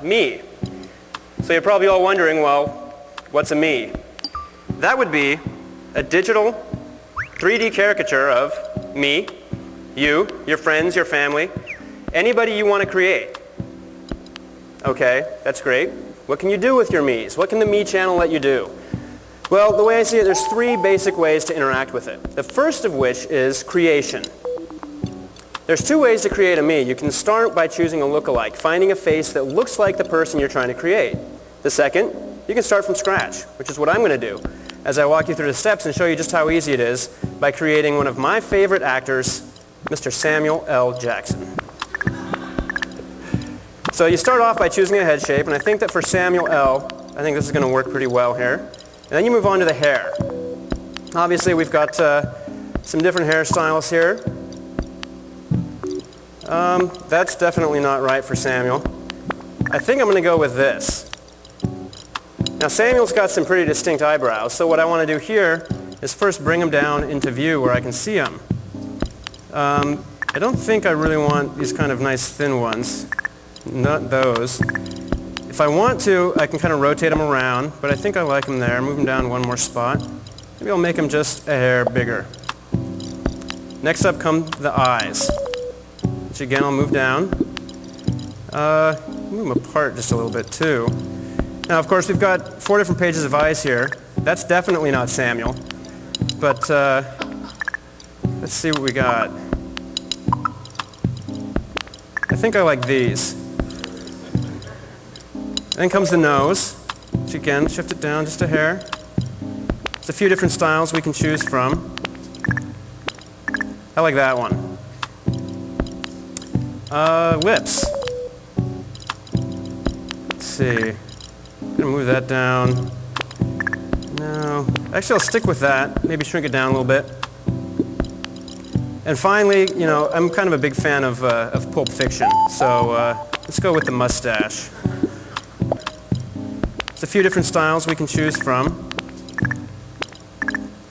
me. So you're probably all wondering, well, what's a me? That would be a digital 3D caricature of me, you, your friends, your family, anybody you want to create. Okay, that's great. What can you do with your me's? What can the Me channel let you do? Well, the way I see it, there's three basic ways to interact with it. The first of which is creation. There's two ways to create a me. You can start by choosing a lookalike, finding a face that looks like the person you're trying to create. The second, you can start from scratch, which is what I'm going to do, as I walk you through the steps and show you just how easy it is by creating one of my favorite actors, Mr. Samuel L. Jackson. So you start off by choosing a head shape, and I think that for Samuel L., I think this is going to work pretty well here. And then you move on to the hair. Obviously, we've got some different hairstyles here. That's definitely not right for Samuel. I think I'm going to go with this. Now, Samuel's got some pretty distinct eyebrows, so what I want to do here is first bring them down into view where I can see them. I don't think I really want these kind of nice thin ones. Not those. If I want to, I can kind of rotate them around, but I think I like them there. Move them down one more spot. Maybe I'll make them just a hair bigger. Next up come the eyes, which again I'll move down. Move them apart just a little bit too. Now, of course, we've got 4 different pages of eyes here. That's definitely not Samuel, but let's see what we got. I think I like these. Then comes the nose, which again, shift it down just a hair. There's a few different styles we can choose from. I like that one. Lips. Let's see. I'm going to move that down. No. Actually, I'll stick with that. Maybe shrink it down a little bit. And finally, you know, I'm kind of a big fan of Pulp Fiction, so let's go with the mustache. There's a few different styles we can choose from.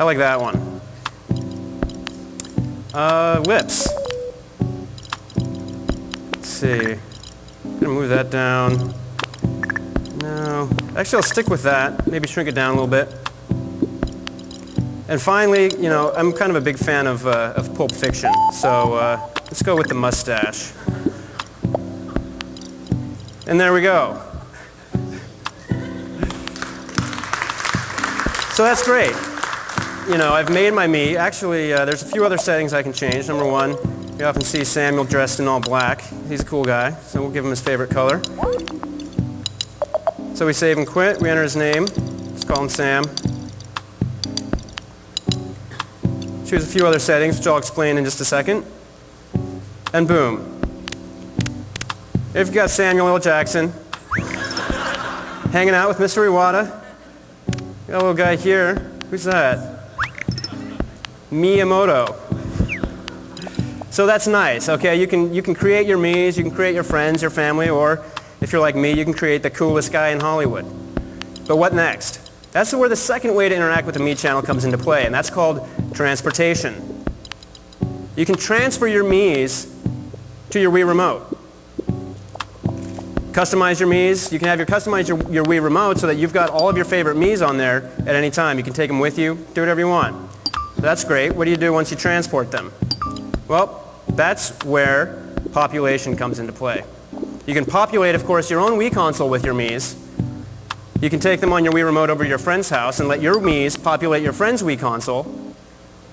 I like that one. Lips. Let's see. I'm going to move that down. No. Actually, I'll stick with that. Maybe shrink it down a little bit. And finally, you know, I'm kind of a big fan of Pulp Fiction, so let's go with the mustache. And there we go. So that's great. You know, I've made my me. Actually, there's a few other settings I can change. Number one, you often see Samuel dressed in all black. He's a cool guy, so we'll give him his favorite color. So we save and quit. We enter his name. Let's call him Sam. Choose a few other settings, which I'll explain in just a second. And boom. If you've got Samuel L. Jackson hanging out with Mr. Iwata. Got a little guy here. Who's that? Miyamoto. So that's nice, okay? You can create your me's, you can create your friends, your family, or if you're like me, you can create the coolest guy in Hollywood. But what next? That's where the second way to interact with the Me channel comes into play, and that's called transportation. You can transfer your Me's to your Wii Remote. Customize your Me's. You can customize your Wii Remote so that you've got all of your favorite Me's on there at any time. You can take them with you, do whatever you want. So that's great. What do you do once you transport them? Well, that's where population comes into play. You can populate, of course, your own Wii console with your Me's. You can take them on your Wii Remote over to your friend's house and let your Me's populate your friend's Wii console.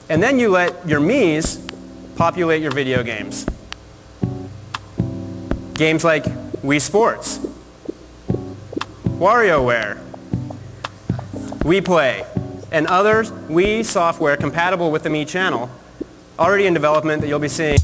And then you let your Me's populate your video games. Games like Wii Sports, WarioWare, Wii Play, and other Wii software compatible with the Me channel already in development that you'll be seeing.